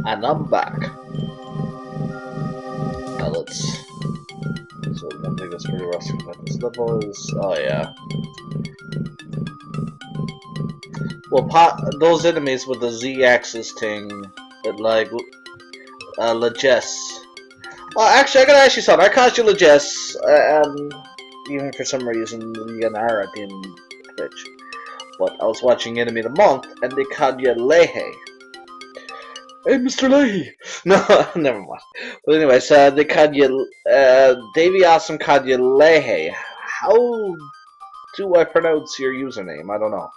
And I'm back. Now let's... So I think that's pretty rusty, but this level is... Oh yeah. Well, those enemies with the Z-axis thing, that like... Legess. Well, actually, I gotta ask you something. I called you Legess, even for some reason, you got an R at the end of Twitch. But I was watching Enemy of the Month, and they called you Leahy. Hey, Mr. Leahy! No, never mind. But anyways, they called you, Davey Awesome called you Leahy. How do I pronounce your username? I don't know.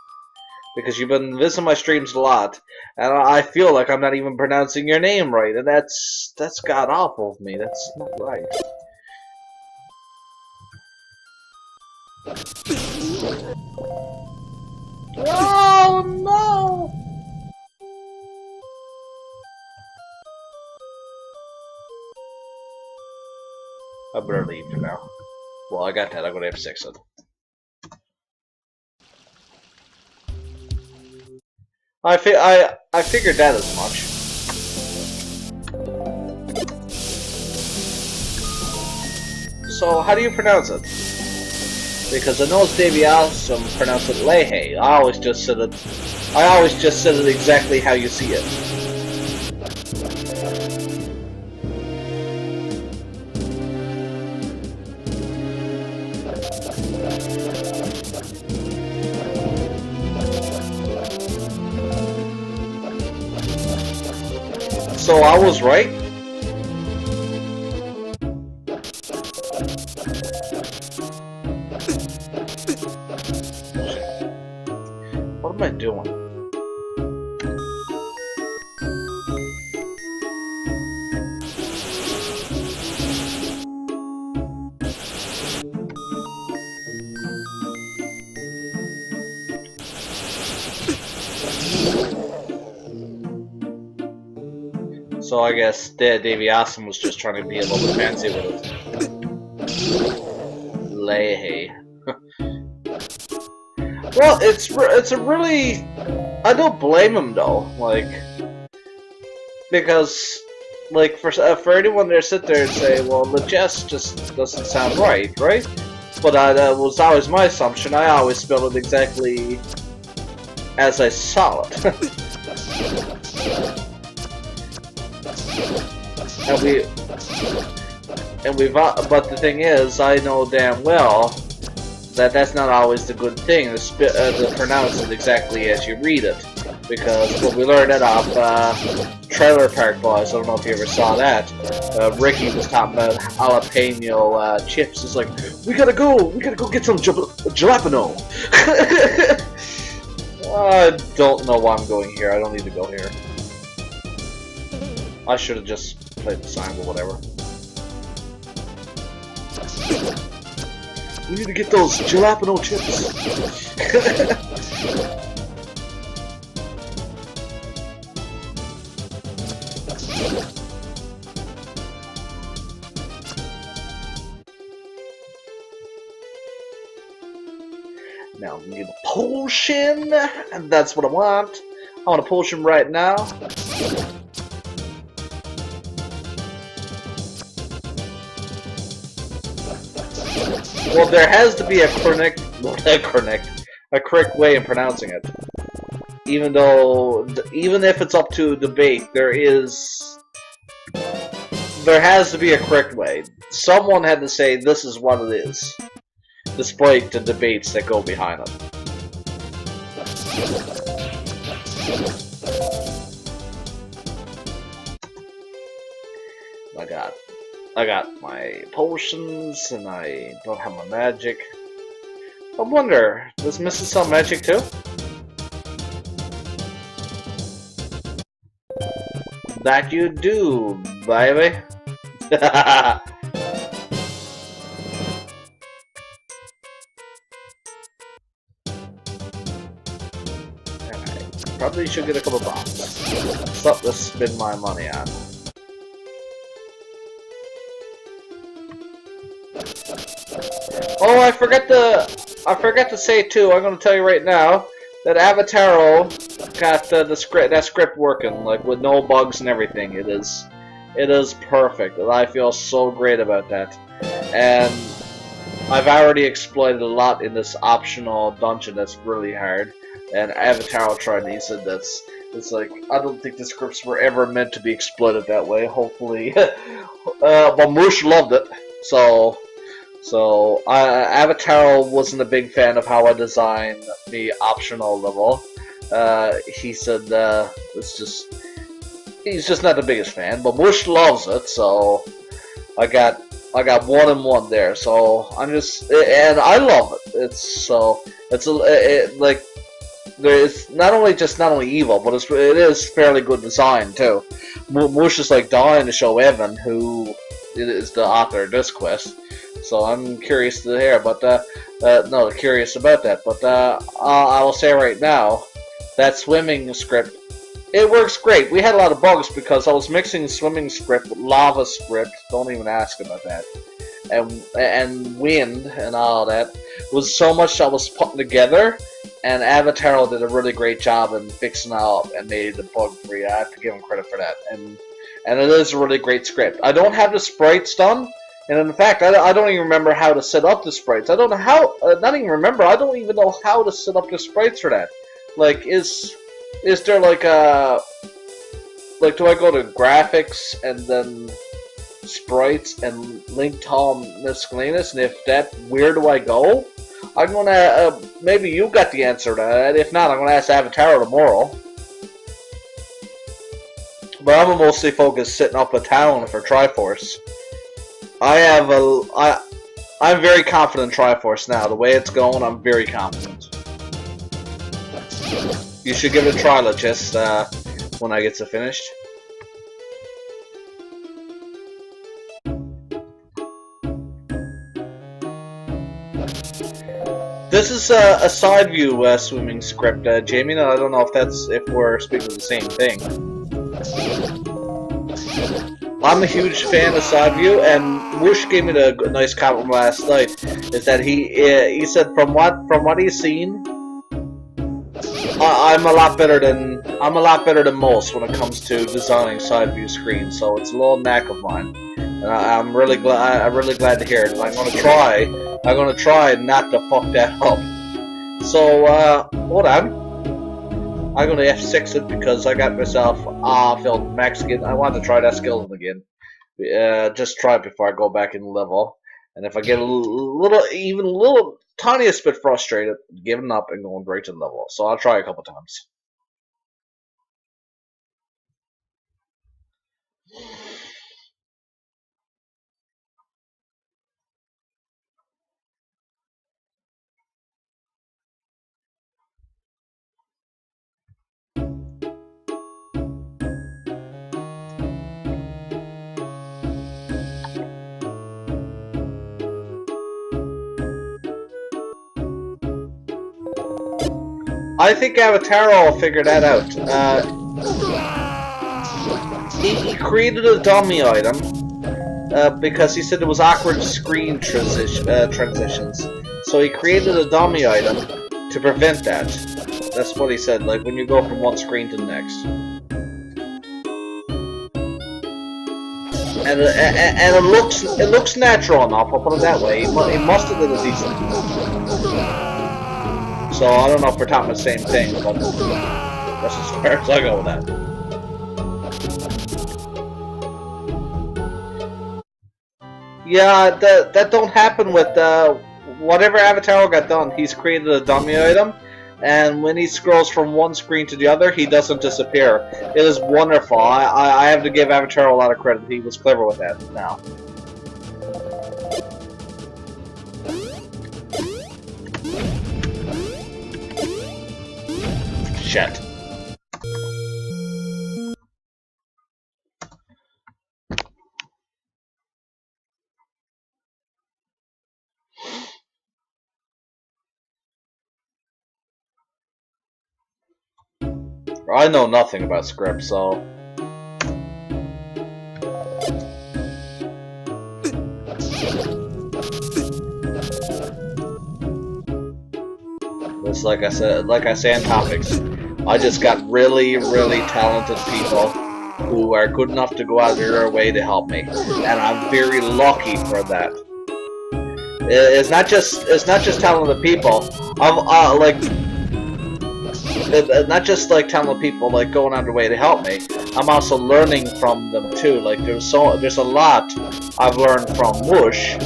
Because you've been visiting my streams a lot, and I feel like I'm not even pronouncing your name right, and that's god awful of me. That's not right. Oh no! I better leave for now. Well, I got that. I'm gonna have 6 of them. I figured that as much. So how do you pronounce it? Because I know it's Davey Awesome pronounced it Leahy. I always just said it exactly how you see it. So I was right? What am I doing? So I guess Davey Awesome was just trying to be a little bit fancy with it. Leahy. Well, it's a really... I don't blame him though, like, because, like, for anyone there sit there and say, well, Legess just doesn't sound right? But that was always my assumption. I always spell it exactly as I saw it. But the thing is, I know damn well that that's not always the good thing, to pronounce it exactly as you read it. Because when we learned it off Trailer Park Boys, I don't know if you ever saw that, Ricky was talking about jalapeno chips. It's like, we gotta go get some jalapeno. I don't know why I'm going here. I don't need to go here. I should have just played the sign or whatever. We need to get those jalapeno chips. Now we need a potion, and that's what I want. I want a potion right now. Well, there has to be a correct way in pronouncing it. Even if it's up to debate, there has to be a correct way. Someone had to say this is what it is, despite the debates that go behind it. I got my potions, and I don't have my magic. I wonder, does Mrs. sell magic too? That you do, baby. Probably should get a couple bombs. Something to spend my money on. Oh, I forgot to say too. I'm gonna tell you right now that Avataro got that script working, like with no bugs and everything. It is perfect, and I feel so great about that. And I've already exploited a lot in this optional dungeon that's really hard. And Avatar tried, and he said it's like, I don't think the scripts were ever meant to be exploited that way. Hopefully, but Moosh loved it. So Avatar wasn't a big fan of how I designed the optional level. He said he's just not the biggest fan, but Moosh loves it. So I got 1 and 1 there. So and I love it. It's like. It's not only evil, but it is fairly good design too. Moosh is like dying to show Evan, who is the author of this quest. So I'm curious to hear, but curious about that. But I will say right now, that swimming script, it works great. We had a lot of bugs because I was mixing swimming script with lava script. Don't even ask about that. And wind and all that. It was so much I was putting together. And Avatar did a really great job in fixing out and made it bug free. I have to give him credit for that. And it is a really great script. I don't have the sprites done, and in fact, I don't even remember how to set up the sprites. I don't know how. Not even remember. I don't even know how to set up the sprites for that. Like, is there like a do I go to graphics and then sprites and link to all miscellaneous? And if that, where do I go? I'm gonna, maybe you got the answer to that. If not, I'm gonna ask Avatar tomorrow. But I'm mostly focused setting up a town for Triforce. I'm very confident in Triforce now. The way it's going, I'm very confident. You should give it a try, just when I get to finished. This is a side view swimming script, Jamie. I don't know if we're speaking of the same thing. I'm a huge fan of side view, and Whoosh gave me a nice compliment last night. Is that he said from what he's seen, I'm a lot better than most when it comes to designing side view screens. So it's a little knack of mine, and I'm really glad to hear it. I'm gonna try not to fuck that up. So hold on. I'm gonna F6 it because I got myself filled Mexican. I want to try that skill again. Just try it before I go back in level. And if I get even a little tiniest bit frustrated, giving up and going right to the level. So I'll try a couple times. I think Avatar will figure that out. He created a dummy item because he said it was awkward screen transitions. So he created a dummy item to prevent that. That's what he said, like when you go from one screen to the next. And it looks natural enough, I'll put it that way. He must have done a decent. So I don't know if we're talking the same thing, but that's as far as I go with that. Yeah, that don't happen with whatever Avatar got done. He's created a dummy item, and when he scrolls from one screen to the other, he doesn't disappear. It is wonderful. I have to give Avatar a lot of credit. He was clever with that. Now. Shit. I know nothing about scripts, so... It's like I say in topics. I just got really, really talented people who are good enough to go out of their way to help me, and I'm very lucky for that. It's not just talented people. I'm like. Not just like talented people like going out of their way to help me. I'm also learning from them too. Like there's a lot I've learned from Mush,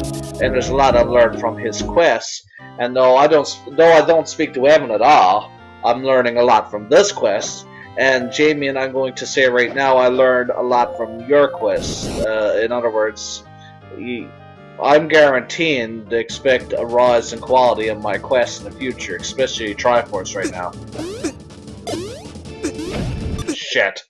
and there's a lot I've learned from his quests. And though I don't speak to Evan at all, I'm learning a lot from this quest. And Jamie and I'm going to say right now, I learned a lot from your quest. In other words, I'm guaranteeing to expect a rise in quality of my quests in the future, especially Triforce right now. Shit.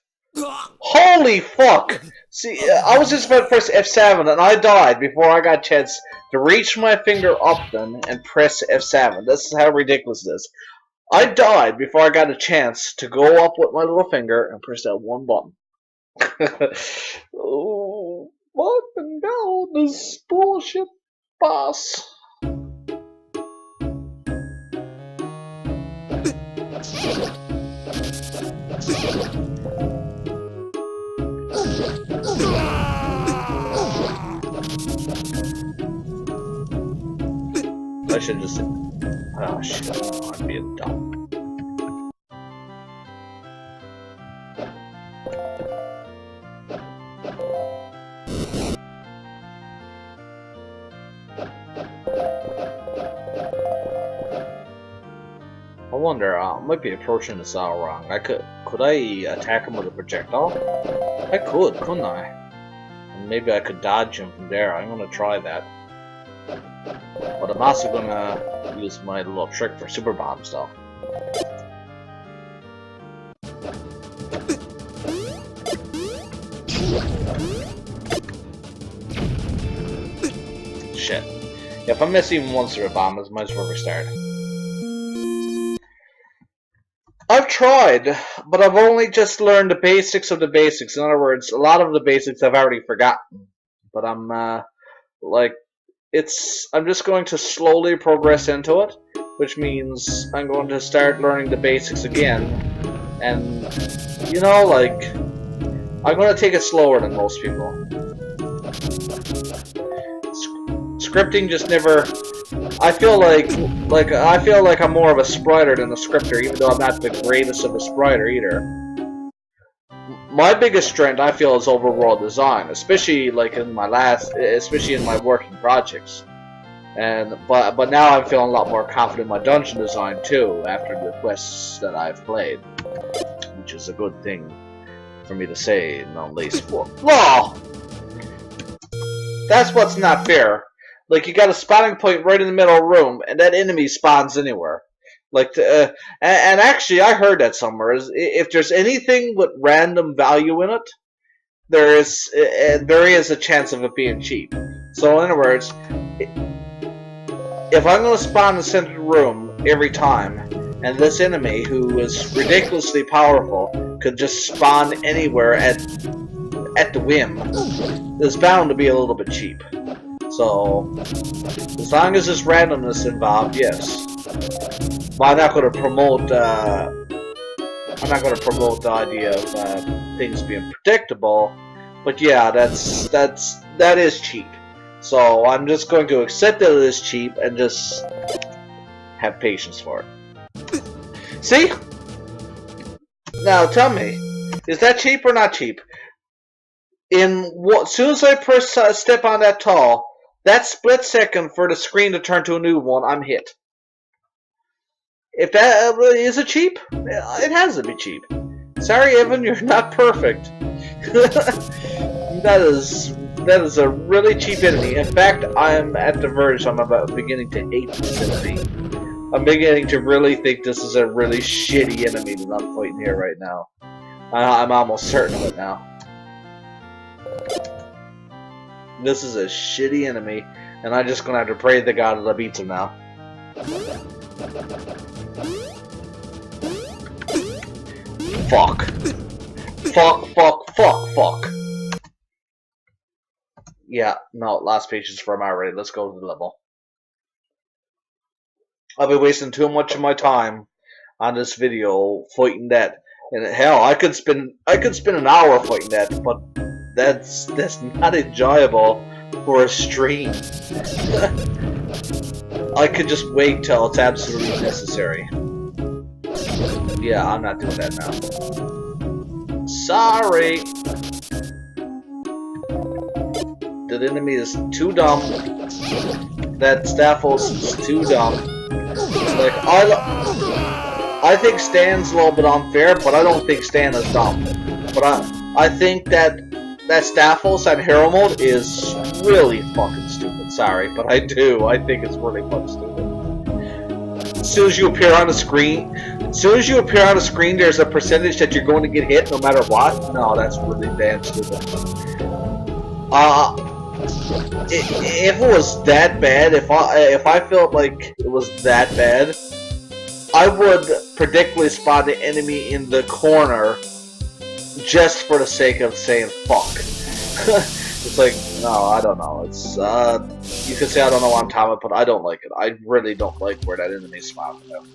Holy fuck! See, I was just about to press F7 and I died before I got a chance to reach my finger up then and press F7. This is how ridiculous it is. I died before I got a chance to go up with my little finger and press that one button. Oh, fucking hell, this bullshit boss. I should just. Oh shit, I'm being dumb. I wonder, I might be approaching this all wrong. Could I attack him with a projectile? I could, couldn't I? And maybe I could dodge him from there. I'm gonna try that. But I'm also gonna use my little trick for super bombs, though. Shit. If I miss even one super bomb, I might as well restart. I've tried, but I've only just learned the basics of the basics. In other words, a lot of the basics I've already forgotten. But I'm, I'm just going to slowly progress into it, which means I'm going to start learning the basics again. And, you know, like, I'm going to take it slower than most people. Scripting just never... I feel like I'm more of a spriter than a scripter, even though I'm not the greatest of a spriter either. My biggest strength, I feel, is overworld design, especially like in my working projects. But now I'm feeling a lot more confident in my dungeon design too, after the quests that I've played, which is a good thing for me to say, not least. Law. That's what's not fair. Like, you got a spawning point right in the middle of the room, and that enemy spawns anywhere. Like, and actually, I heard that somewhere. If there's anything with random value in it, there is a chance of it being cheap. So, in other words, if I'm going to spawn in the center of the room every time, and this enemy, who is ridiculously powerful, could just spawn anywhere at the whim, it's bound to be a little bit cheap. So, as long as there's randomness involved, yes. Well, I'm not going to promote the idea of things being predictable, but yeah, that is cheap. So I'm just going to accept that it is cheap and just have patience for it. See? Now tell me, is that cheap or not cheap? As soon as I press step on that tall, that split second for the screen to turn to a new one, I'm hit. If that is it cheap? It has to be cheap. Sorry, Evan, you're not perfect. That is a really cheap enemy. In fact, I'm at the verge. I'm about beginning to hate this enemy. I'm beginning to really think this is a really shitty enemy that I'm fighting here right now. I'm almost certain of it now. This is a shitty enemy, and I'm just gonna have to pray to the God that beats him now. Fuck. Fuck. Yeah, no, last patience for him already. Let's go to the level. I've been wasting too much of my time on this video fighting that. And hell, I could spend an hour fighting that, but that's not enjoyable for a stream. I could just wait till it's absolutely necessary. Yeah, I'm not doing that now. Sorry. The enemy is too dumb. That Staphos is too dumb. Like, I think Stan's a little bit unfair, but I don't think Stan is dumb. But I think that Staphos on Hero Mode is really fucking stupid. Sorry, but I do. I think it's really fucking stupid. As soon as you appear on the screen, there's a percentage that you're going to get hit no matter what. No, that's really damn stupid. If it was that bad, if I felt like it was that bad, I would predictably spot the enemy in the corner just for the sake of saying fuck. It's like, no, I don't know. It's you could say I don't know what I'm talking about, but I don't like it. I really don't like where that enemy's spotted out.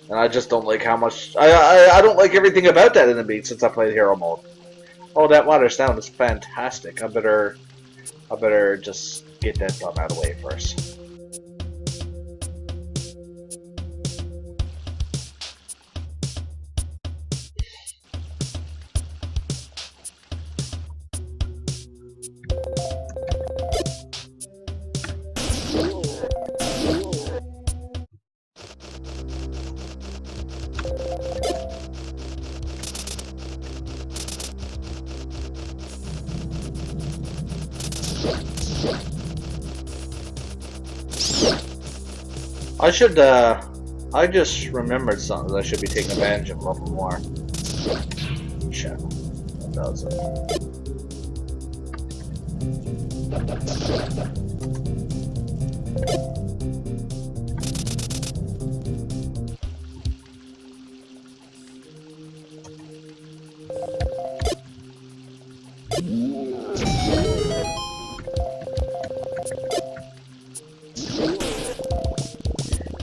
And I just don't like how much I don't like everything about that enemy since I played Hero Mode. Oh, that water sound is fantastic. I better just get that done out of the way first. I just remembered something that I should be taking advantage of a little more. Shit. What does it?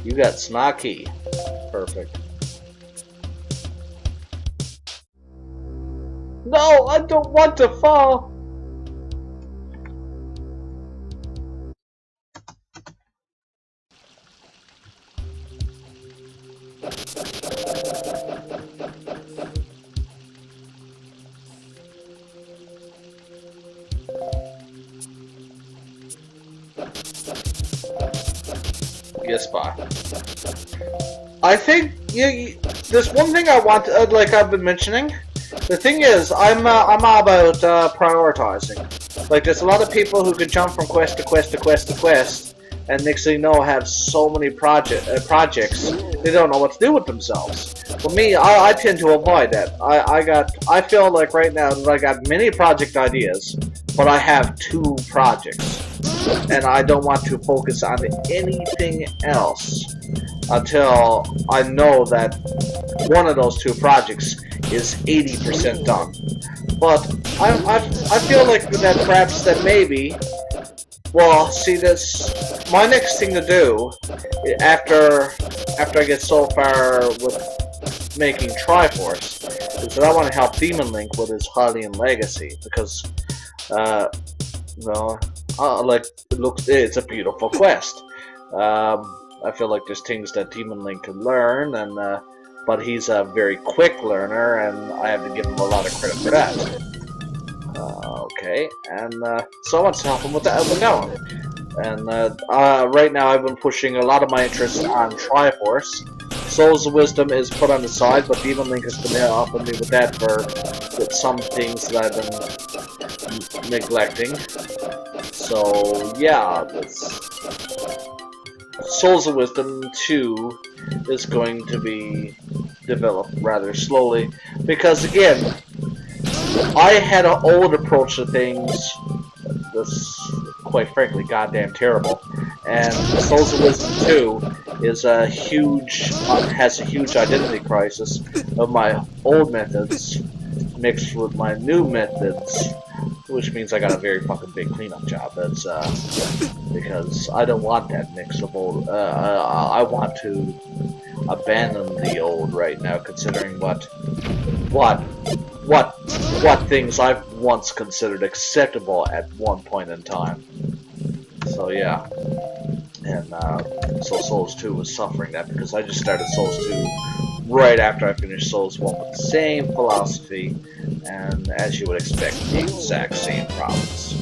You got Snarky. Perfect. No, I don't want to fall. Yes, bye. I think there's one thing I want, like I've been mentioning. The thing is, I'm all about prioritizing. Like, there's a lot of people who can jump from quest to quest to quest to quest, and next thing you know, have so many projects they don't know what to do with themselves. For me, I tend to avoid that. I feel like right now that I got many project ideas, but I have 2 projects. And I don't want to focus on anything else until I know that one of those 2 projects is 80% done. But I feel like that perhaps that maybe, well, see, this my next thing to do after I get so far with making Triforce is that I want to help Demon Link with his Hylian Legacy, because well, like, it's a beautiful quest. I feel like there's things that Demon Link can learn, and but he's a very quick learner, and I have to give him a lot of credit for that. Okay, and so I want to help him with that one. And right now I've been pushing a lot of my interest on Triforce. Souls of Wisdom is put on the side, but Demon Link has been helping me with that with some things that I've been neglecting. So yeah, Souls of Wisdom 2 is going to be developed rather slowly, because again, I had an old approach to things that's quite frankly goddamn terrible, and Souls of Wisdom 2 is has a huge identity crisis of my old methods mixed with my new methods, which means I got a very fucking big cleanup job. That's because I don't want that mix of old. I want to abandon the old right now, considering what things I've once considered acceptable at one point in time. So yeah, and so Souls 2 was suffering that because I just started Souls 2 right after I finished Souls 1 with the same philosophy, and as you would expect, the exact same problems.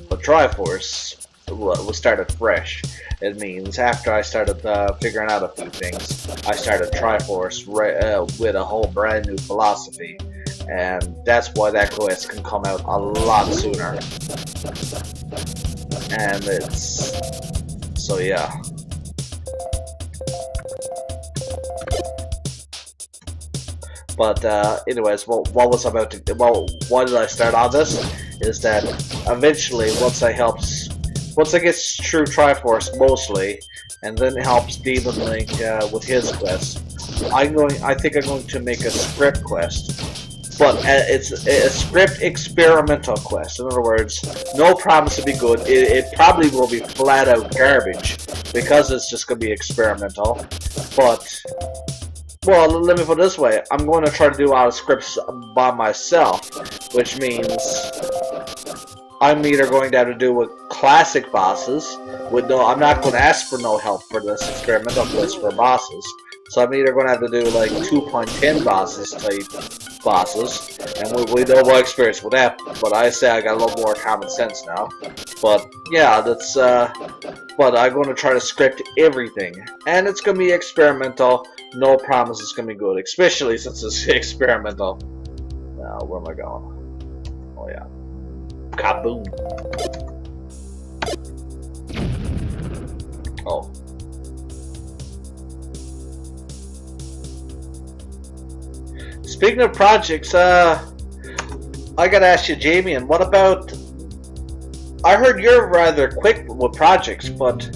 But Triforce was started fresh. It means after I started figuring out a few things, I started Triforce with a whole brand new philosophy, and that's why that quest can come out a lot sooner. And it's so yeah. But anyways, what was I about to? Well, why did I start on this? Is that eventually once I get through Triforce mostly, and then helps Demon Link with his quest, I think I'm going to make a script quest, but it's a script experimental quest. In other words, no promise to be good. It probably will be flat out garbage because it's just going to be experimental. But well, let me put it this way: I'm going to try to do all the scripts by myself, which means I'm either going to have to do with classic bosses, I'm not going to ask for no help for this experimental quest for bosses. So I'm either going to have to do like 2.10 bosses type bosses, and we know my experience with that. But I say I got a little more common sense now. But yeah, that's but I'm going to try to script everything, and it's going to be experimental. No promise it's going to be good, especially since it's experimental. Now, where am I going? Oh yeah. Kaboom. Oh. Speaking of projects, I gotta ask you, Jamie, and what about... I heard you're rather quick with projects, but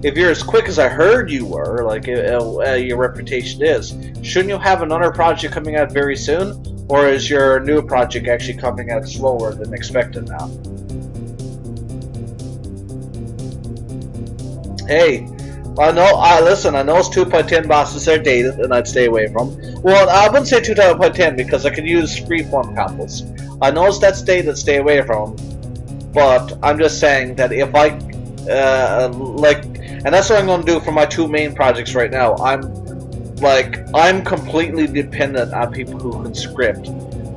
if you're as quick as I heard you were, like your reputation is, shouldn't you have another project coming out very soon? Or is your new project actually coming out slower than expected now? Hey, listen, I know it's 2.10 bosses are dated and I'd stay away from. Well, I wouldn't say 2.10 because I can use freeform combos. I know that's dated, stay away from. But I'm just saying that if I, and that's what I'm going to do for my two main projects right now. I'm completely dependent on people who can script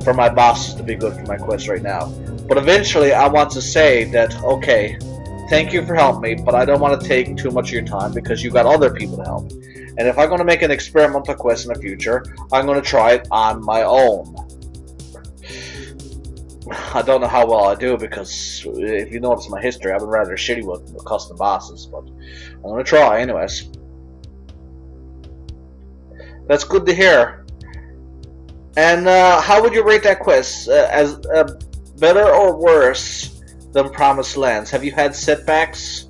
for my bosses to be good for my quests right now. But eventually I want to say that, okay, thank you for helping me, but I don't want to take too much of your time because you got other people to help. And if I'm going to make an experimental quest in the future, I'm going to try it on my own. I don't know how well I do because if you notice my history, I've been rather shitty with custom bosses, but I'm going to try anyways. That's good to hear. And how would you rate that quest? As better or worse than Promised Lands? Have you had setbacks?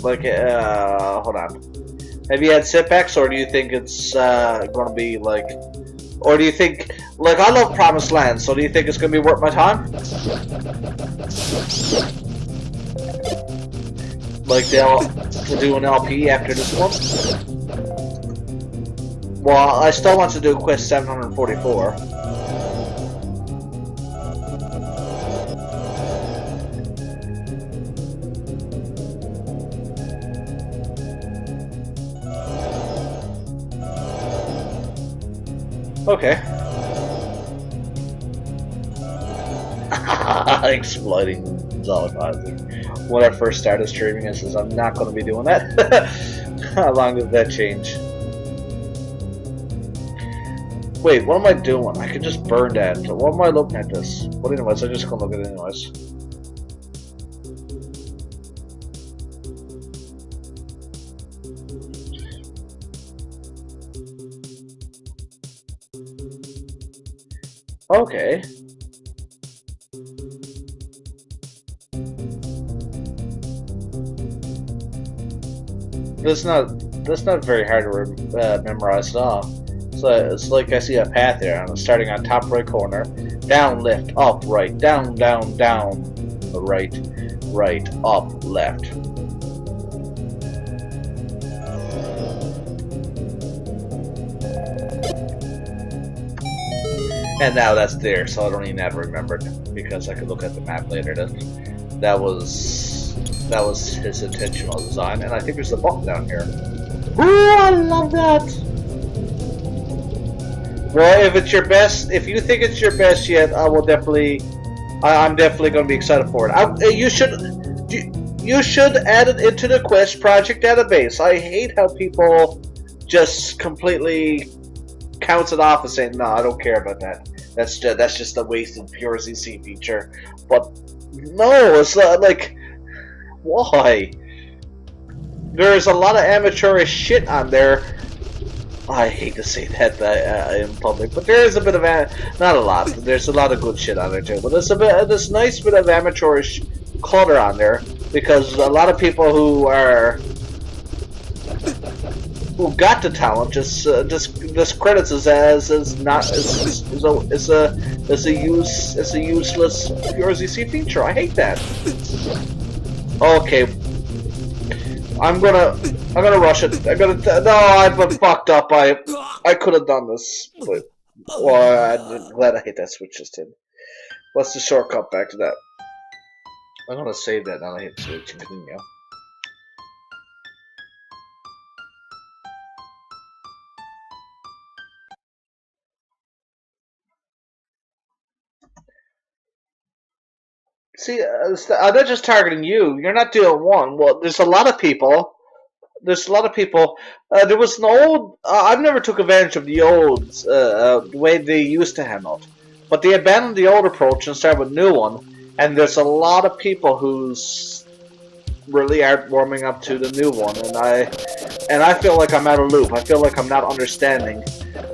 Like, hold on. Have you had setbacks, or do you think it's going to be like... Or do you think... Like, I love Promised Lands, so do you think it's going to be worth my time? Like, to do an LP after this one? Well, I still want to do quest 744. Okay. Exploiting Zolokazing. When I first started streaming, I says I'm not going to be doing that. How long did that change? Wait, what am I doing? I can just burn that. What am I looking at this? But anyways, I'm just gonna look at it anyways. Okay. That's not very hard to memorize at all. So it's like I see a path here, and I'm starting on top right corner, down, left, up, right, down, down, down, right, right, up, left. And now that's there, so I don't even have to remember it because I could look at the map later. That was his intentional design, and I think there's a button down here. Ooh, I love that. Well, if it's your best, if you think it's your best yet, I will definitely. I'm definitely going to be excited for it. You should add it into the Quest project database. I hate how people just completely counts it off and saying, "No, I don't care about that. That's just a wasted pure ZC feature." But no, it's like, why? There's a lot of amateurish shit on there. I hate to say that in public, but there is a bit of not a lot. There's a lot of good shit on there too. But there's this nice bit of amateurish clutter on there because a lot of people who got the talent just discredits us as a useless pure ZC feature. I hate that. Okay. I'm gonna rush it. No, I've been fucked up. I could have done this, but I'm glad I hit that switch just did. What's the shortcut back to that? I'm gonna save that now. I hit switch and continue. See, I'm not just targeting you. You're not doing one. Well, there's a lot of people. There was an old. I've never took advantage of the old the way they used to handle it, but they abandoned the old approach and started with a new one. And there's a lot of people who's really aren't warming up to the new one, and I feel like I'm out of loop. I feel like I'm not understanding.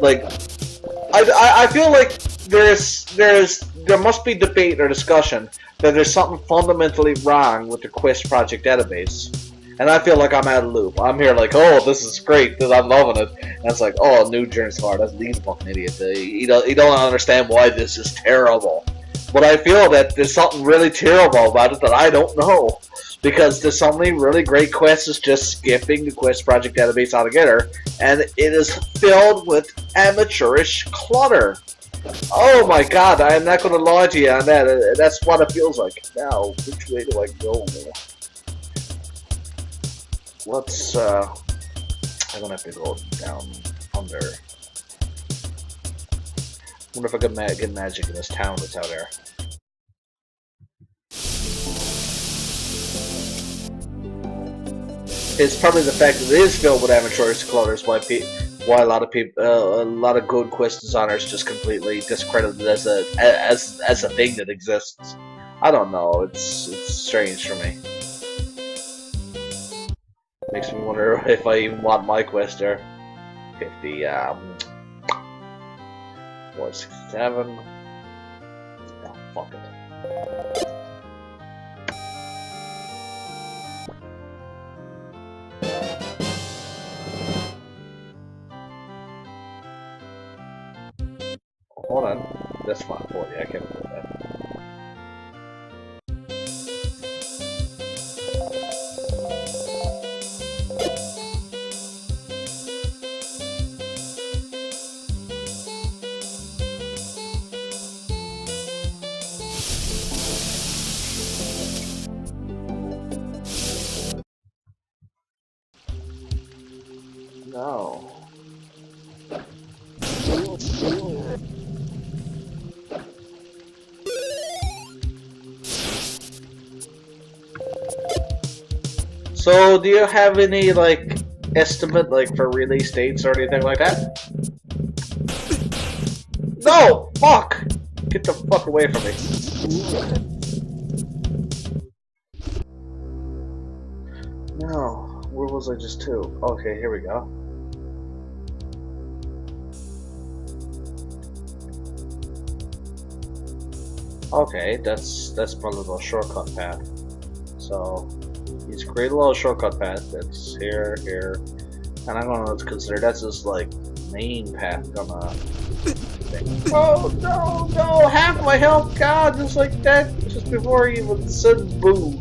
Like, I feel like there must be debate or discussion that there's something fundamentally wrong with the Quest project database. And I feel like I'm out of loop. I'm here like, oh, this is great, because I'm loving it. And it's like, oh, new journey's hard. That's these fucking idiots. You don't understand why this is terrible. But I feel that there's something really terrible about it that I don't know. Because there's so many really great quests that's just skipping the Quest project database altogether. And it is filled with amateurish clutter. Oh my god, I'm not going to lie to you on that. That's what it feels like. Now, which way do I go? Let's, I'm gonna have to go down under. I wonder if I can get magic in this town that's out there. It's probably the fact that it is filled with amateurish clutters why a lot of people, a lot of good quest designers just completely discredit it as a thing that exists. I don't know. It's strange for me. Makes me wonder if I even want my quest there. 50, 467. Oh, fuck it. Hold on. That's fine. 40. I can't do that. No. So, do you have any, like, estimate, like, for release dates or anything like that? No! Fuck! Get the fuck away from me. No. Where was I just to? Okay, here we go. Okay, that's probably a little shortcut path. So, he's created a little shortcut path that's here, and I'm gonna consider that's just like main path gonna thing. Oh no, half my health gone just like that, just before he even said boo.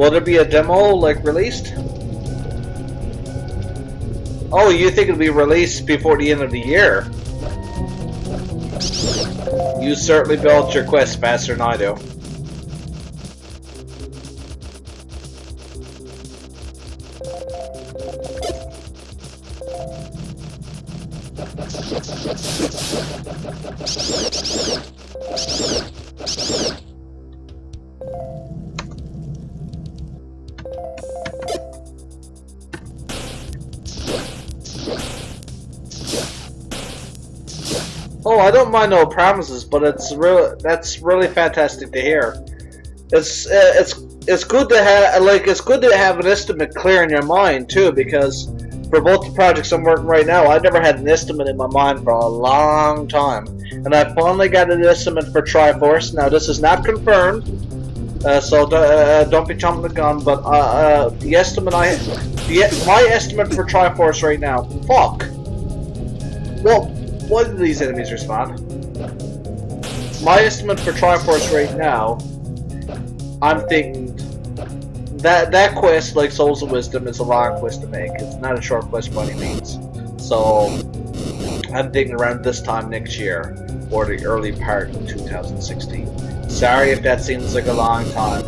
Will there be a demo, like, released? Oh, you think it'll be released before the end of the year? You certainly built your quest faster than I do. Oh, I don't mind no promises, but that's really fantastic to hear. It's good to have it's good to have an estimate clear in your mind too, because for both the projects I'm working right now, I've never had an estimate in my mind for a long time, and I finally got an estimate for Triforce. Now this is not confirmed, so don't be jumping the gun. But the estimate my estimate for Triforce right now. Fuck. Well. Why do these enemies respawn? My estimate for Triforce right now, I'm thinking that quest, like Souls of Wisdom, is a long quest to make. It's not a short quest by any means. So I'm thinking around this time next year, or the early part of 2016. Sorry if that seems like a long time,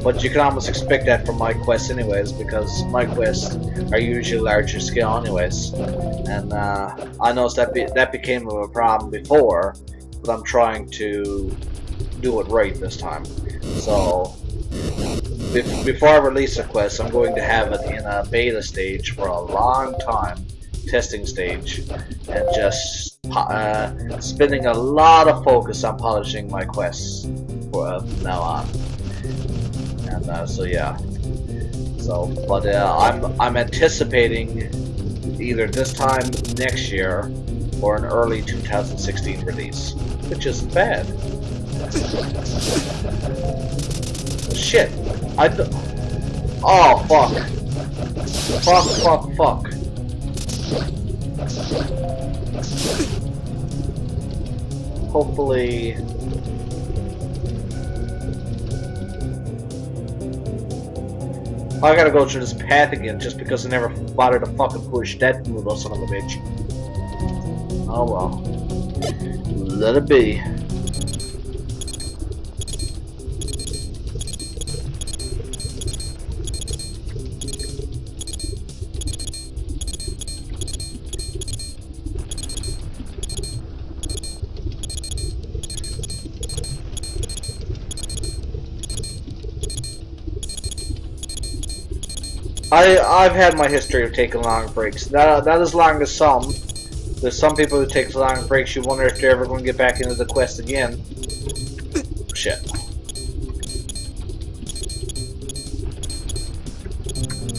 but you can almost expect that from my quests anyways, because my quests are usually larger scale anyways. And I noticed that became a problem before, but I'm trying to do it right this time. So before I release a quest, I'm going to have it in a beta stage for a long time, testing stage, and just spending a lot of focus on polishing my quests from now on. And so yeah. So, but I'm anticipating either this time next year or an early 2016 release, which isn't bad. Shit! Oh fuck! Fuck! Hopefully. I gotta go through this path again just because I never bothered to fucking push that little son of a bitch. Oh well. Let it be. I've had my history of taking long breaks. Not as long as some. There's some people who take long breaks. You wonder if they're ever going to get back into the quest again. Shit.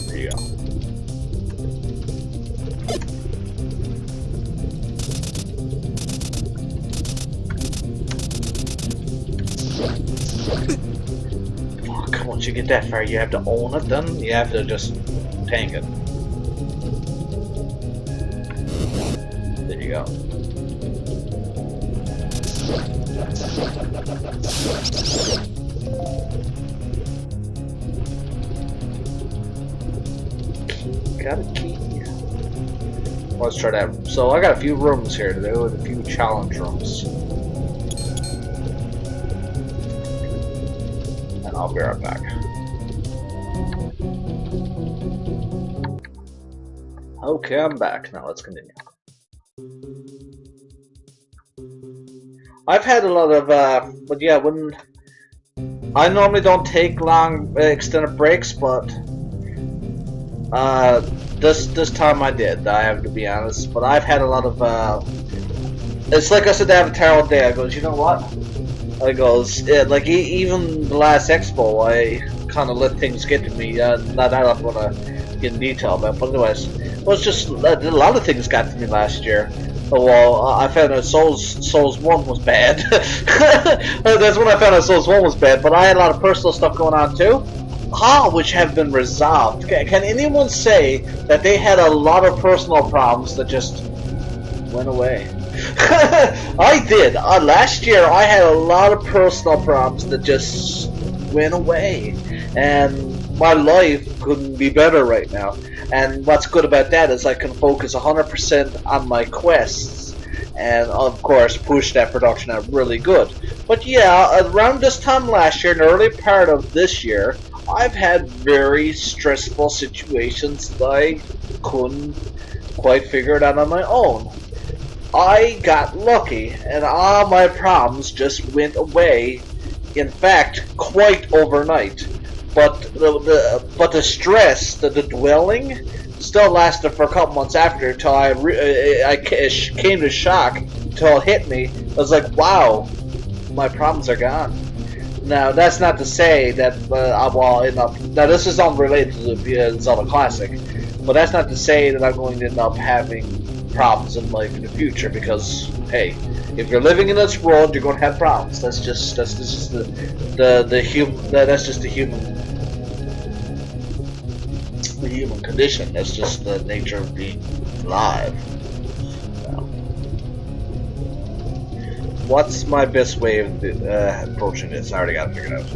There you go. Fuck, once you get that far, you have to own it then? You have to just tank it. There you go. Got a key. Let's try that. So I got a few rooms here to do, and a few challenge rooms. And I'll be right back. Okay, I'm back. Now let's continue. I've had a lot of, but yeah, when I normally don't take long extended breaks, but this time I did. I have to be honest. But I've had a lot of, it's like I said to Avatar all day. I goes, you know what? I goes, like even the last expo, I kind of let things get to me. Not I'm gonna get in detail about, but anyways, it was just a lot of things got to me last year. Oh, well, I found out Souls 1 was bad. That's when I found out Souls 1 was bad, but I had a lot of personal stuff going on too, which have been resolved. Can anyone say that they had a lot of personal problems that just went away? I did. Last year, I had a lot of personal problems that just went away. And my life couldn't be better right now. And what's good about that is I can focus 100% on my quests, and of course push that production out really good. But yeah, around this time last year, in the early part of this year, I've had very stressful situations that I couldn't quite figure it out on my own. I got lucky, and all my problems just went away. In fact, quite overnight. But the stress, the dwelling, still lasted for a couple months after until I came to shock until it hit me. I was like, wow, my problems are gone. Now that's not to say that I will end up. Now this is unrelated to the Zelda Classic, but that's not to say that I'm going to end up having problems in life in the future, because hey, if you're living in this world, you're going to have problems. That's just the human condition. That's just the nature of being alive. What's my best way of approaching this? I already got it figured out.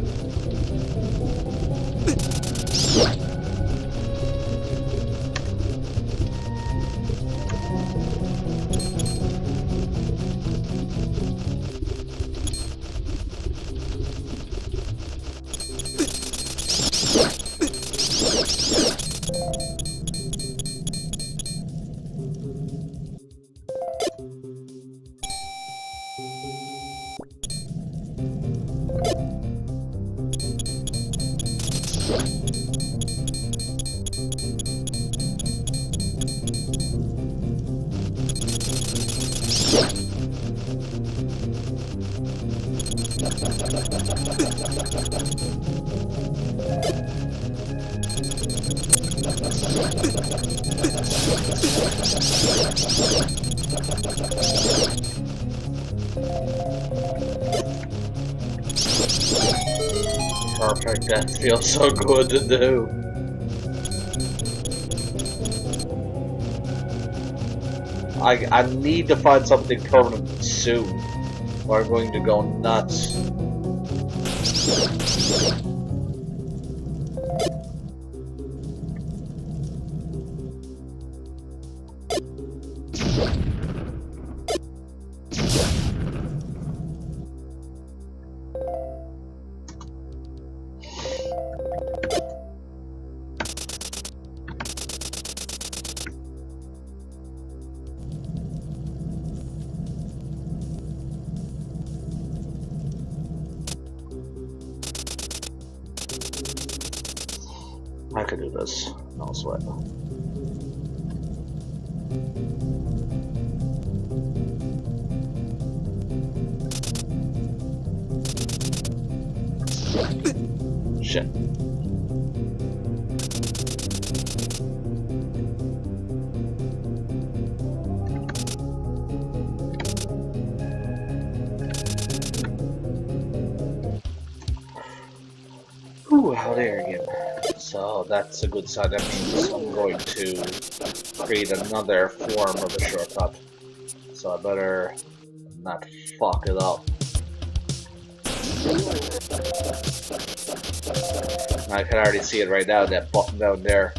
Perfect, that feels so good to do. I need to find something permanent soon, or I'm going to go nuts. I could do this, no sweat. Shit. Ooh, out there again. So that's a good sign. That means I'm going to create another form of a shortcut. So I better not fuck it up. I can already see it right now, that button down there.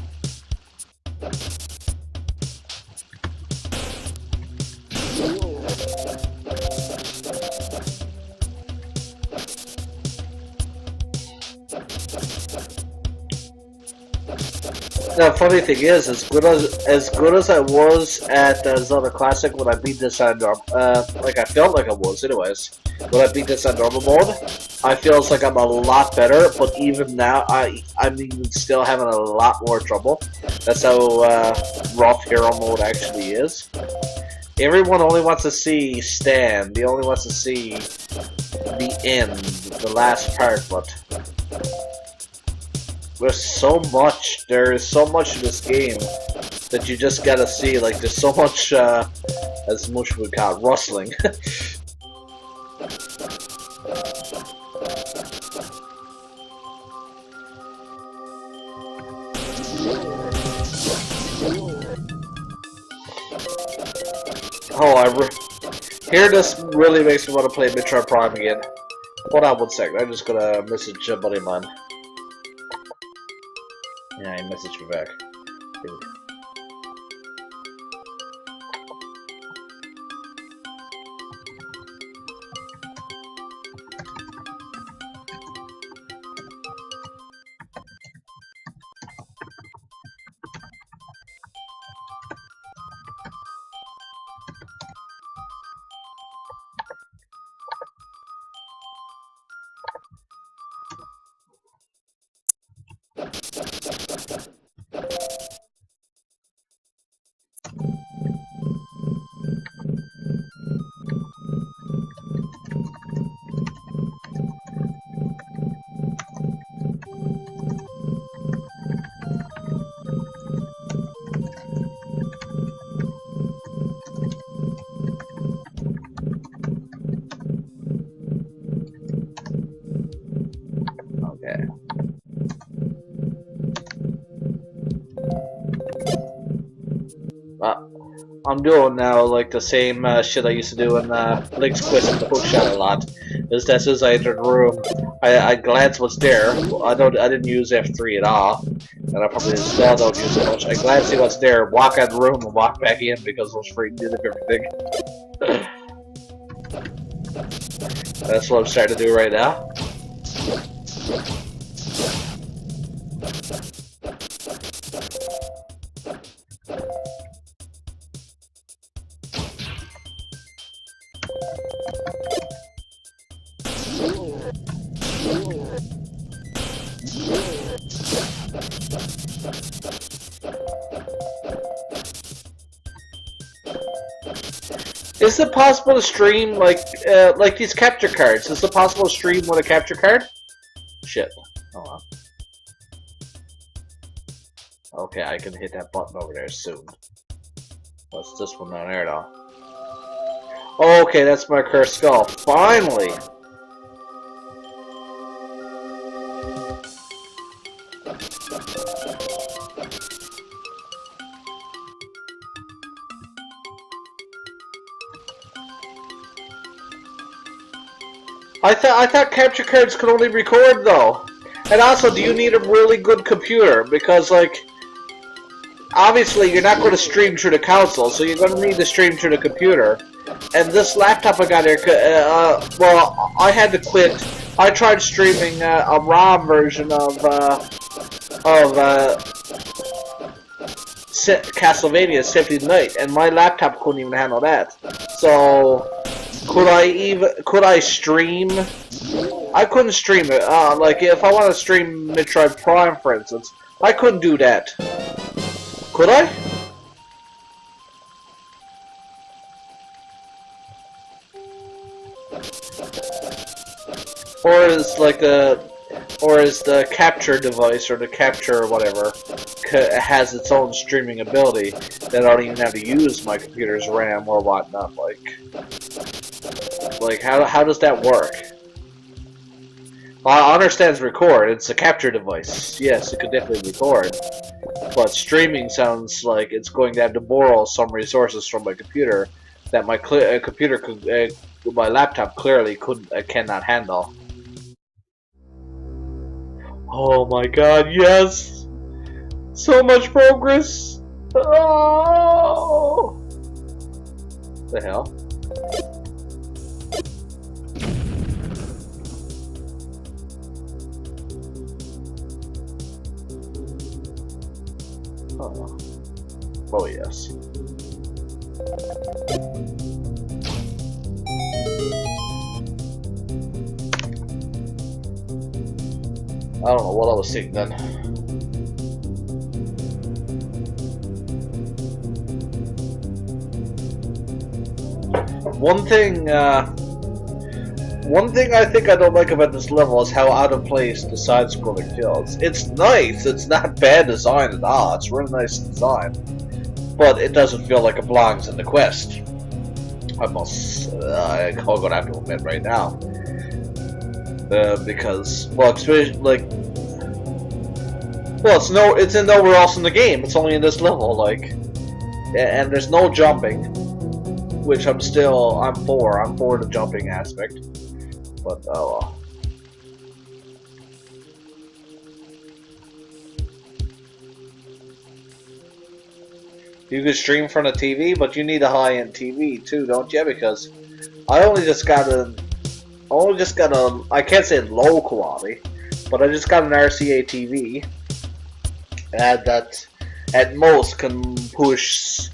The funny thing is, as good as I was at Zelda Classic when I beat this on like I felt like I was, anyways. When I beat this on normal mode, I feels like I'm a lot better. But even now, I'm even still having a lot more trouble. That's how rough hero mode actually is. Everyone only wants to see Stan. They only wants to see the end, the last part, but. There's so much in this game that you just gotta see. Like, there's so much, as much we call it, rustling. Oh, here this really makes me want to play Metroid Prime again. Hold on one second, I'm just gonna message a buddy of mine. Yeah, he messaged me back. Dude. Okay. I'm doing now like the same shit I used to do in Link's Quest and the Hookshot a lot. Is that as soon as I entered the room, I glance what's there. I didn't use F3 at all, and I probably still don't use it much. I glance see what's there, walk out of the room, and walk back in because I was free to do everything. That's what I'm starting to do right now. Is it possible to stream like these capture cards? Is it possible to stream with a capture card? Shit. Oh well. Okay, I can hit that button over there soon. What's this one down there though? Okay, that's my cursed skull. Finally! I thought capture cards could only record though. And also, do you need a really good computer? Because like, obviously you're not going to stream through the console, so you're going to need to stream through the computer. And this laptop I got here, well, I had to quit. I tried streaming a ROM version of Castlevania Symphony of the Night, and my laptop couldn't even handle that. So, could I stream? I couldn't stream it. Like if I want to stream Metroid Prime, for instance, I couldn't do that. Could I? Or is the capture device or the capture or whatever has its own streaming ability that I don't even have to use my computer's RAM or whatnot. Like how does that work? Well, I understand it's record. It's a capture device. Yes, it could definitely record. But streaming sounds like it's going to have to borrow some resources from my computer that my my laptop clearly cannot handle. Oh my god, yes! So much progress! Oh! The hell? Oh, oh yes. I don't know what I was thinking then. One thing I think I don't like about this level is how out of place the side-scrolling feels. It's nice, it's not bad design at all, it's really nice design. But it doesn't feel like it belongs in the quest. I'm gonna have to admit right now. Because, well, especially, like, well, it's in nowhere else in the game. It's only in this level, like, and there's no jumping, which I'm for. I'm for the jumping aspect, but oh well. You can stream from a TV, but you need a high-end TV too, don't you? Because I only just got a, I can't say low quality, but I just got an RCA TV, and that at most can push,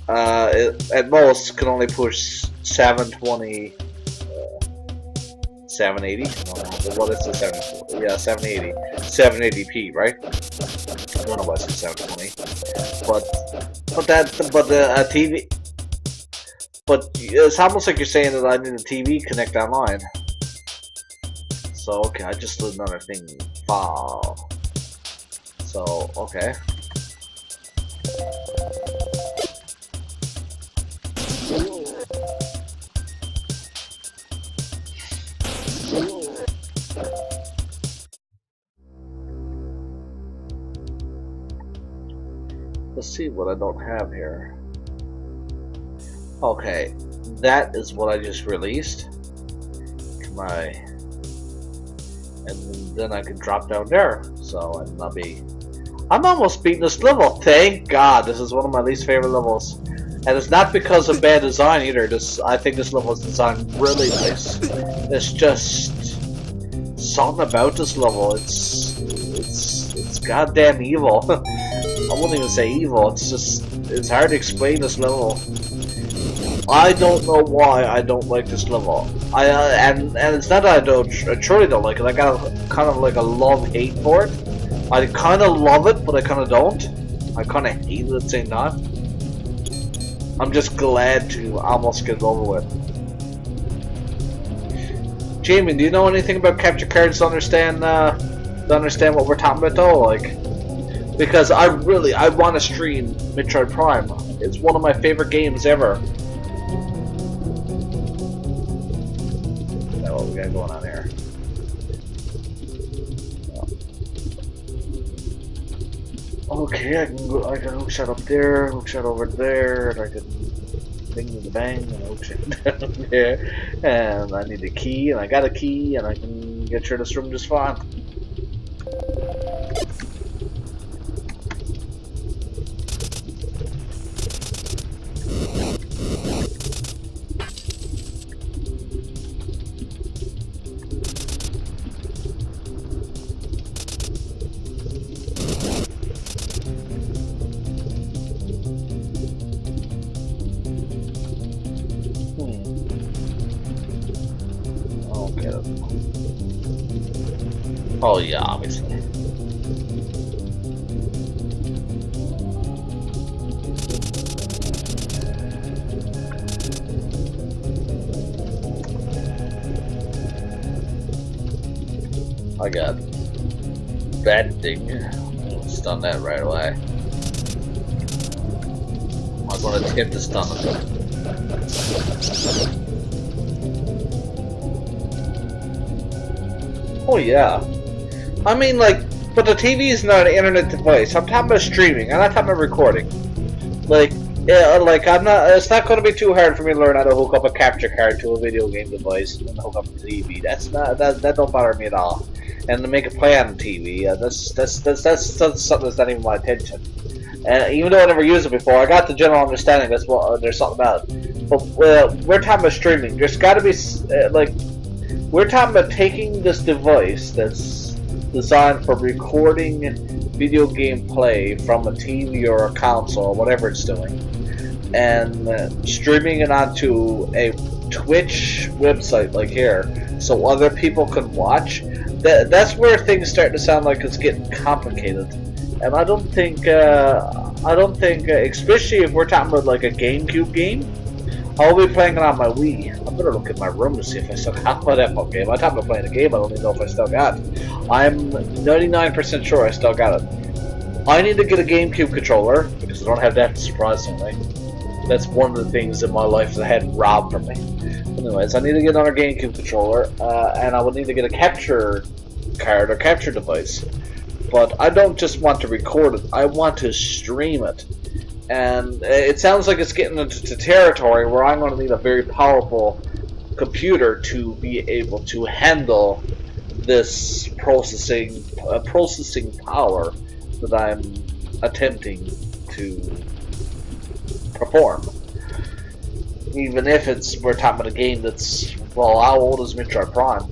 at most can only push 720, 780. What is the 740? Yeah, 780, 780p, right? I don't know why it's 720, but the TV. But it's almost like you're saying that I need a TV connect online. So okay, I just did another thing. File. So okay. Let's see what I don't have here. Okay, that is what I just released. And then I can drop down there. So and I'll be. I'm almost beating this level. Thank God, this is one of my least favorite levels, and it's not because of bad design either. I think this level is designed really nice. It's just something about this level. It's goddamn evil. I wouldn't even say evil. It's hard to explain this level. I don't know why I don't like this level. And it's not that I truly don't like it. I got kind of like a love-hate for it. I kind of love it, but I kind of don't. I kind of hate it at the same time. I'm just glad to almost get it over with. Jamie, do you know anything about capture cards to understand what we're talking about though? Like, because I want to stream Metroid Prime. It's one of my favorite games ever. Now what we got going on here? Okay, I can hook shot up there, hook shot over there, and I can bing to the bang and hook shot down there. And I need a key, and I got a key, and I can get through this room just fine. Oh yeah, obviously. I got that thing. Let's stun that right away. I'm gonna attempt to stun it. Oh yeah. I mean, like, but the TV is not an internet device. I'm talking about streaming. I'm not talking about recording. Like, yeah, like I'm not. It's not going to be too hard for me to learn how to hook up a capture card to a video game device and hook up a TV. That's not. That don't bother me at all. And to make a play on the TV, that's something that's not even my attention. And even though I never used it before, I got the general understanding. That's what there's something about it. But we're talking about streaming. There's got to be like, we're talking about taking this device that's designed for recording video game play from a TV or a console or whatever it's doing, and streaming it onto a Twitch website like here, so other people can watch. That's where things start to sound like it's getting complicated, and I don't think, especially if we're talking about like a GameCube game. I'll be playing it on my Wii. I better look at my room to see if I still have that fucking game. I'm talking about playing a game I don't even know if I still got it. I'm 99% sure I still got it. I need to get a GameCube controller, because I don't have that, surprisingly. That's one of the things in my life that had robbed from me. Anyways, I need to get another GameCube controller, and I would need to get a capture card or capture device. But I don't just want to record it, I want to stream it. And it sounds like it's getting into territory where I'm going to need a very powerful computer to be able to handle this processing power that I'm attempting to perform. Even if we're talking about a game that's, well, how old is Metroid Prime?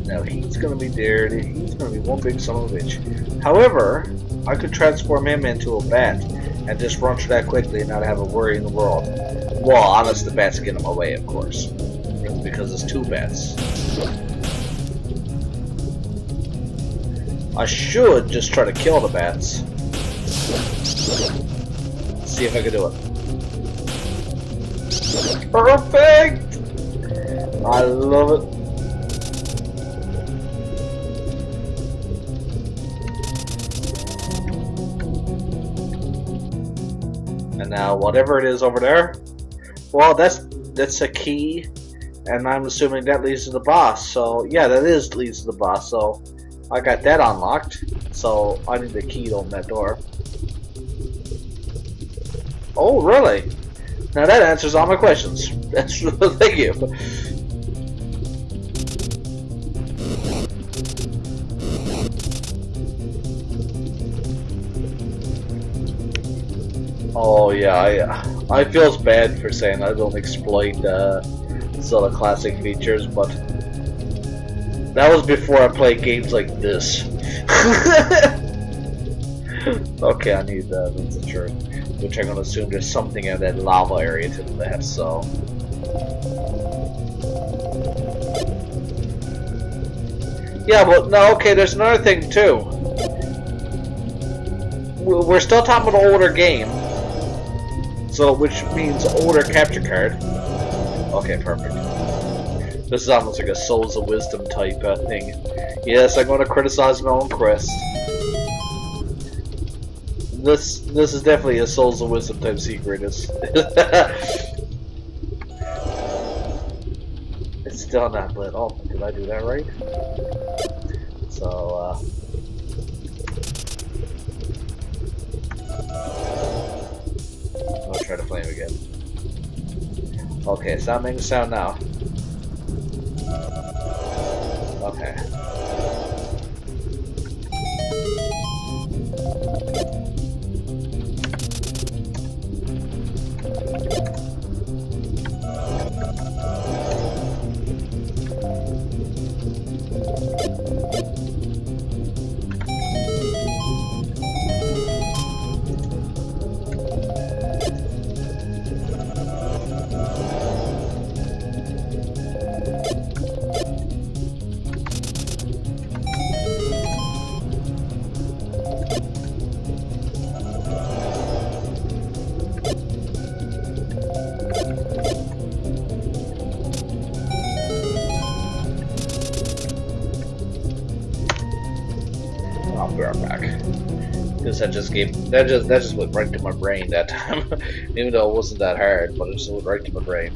Now he's gonna be there. He's gonna be one big son of a bitch. However, I could transform him into a bat and just run through that quickly and not have a worry in the world. Well, unless the bats get him away, of course, because it's 2 bats. I should just try to kill the bats. See if I can do it. Perfect! I love it. And now whatever it is over there, well, that's a key, and I'm assuming that leads to the boss. So yeah, that leads to the boss. So I got that unlocked. So I need the key to open that door. Oh, really? Now that answers all my questions. Thank you. Oh yeah, I feels bad for saying I don't exploit Zelda classic features, but that was before I played games like this. Okay, I need that's a church, which I'm gonna assume there's something in that lava area to the left. So yeah, but no, okay. There's another thing too. We're still talking about an older game. So, which means older capture card. Okay, perfect. This is almost like a Souls of Wisdom type thing. Yes, I'm going to criticize my own quest. This is definitely a Souls of Wisdom type secret. It's still not lit. Oh, did I do that right? So, I'll try to flame again. Okay, it's not making a sound now. Okay. That just went right to my brain that time. Even though it wasn't that hard, but it just went right to my brain.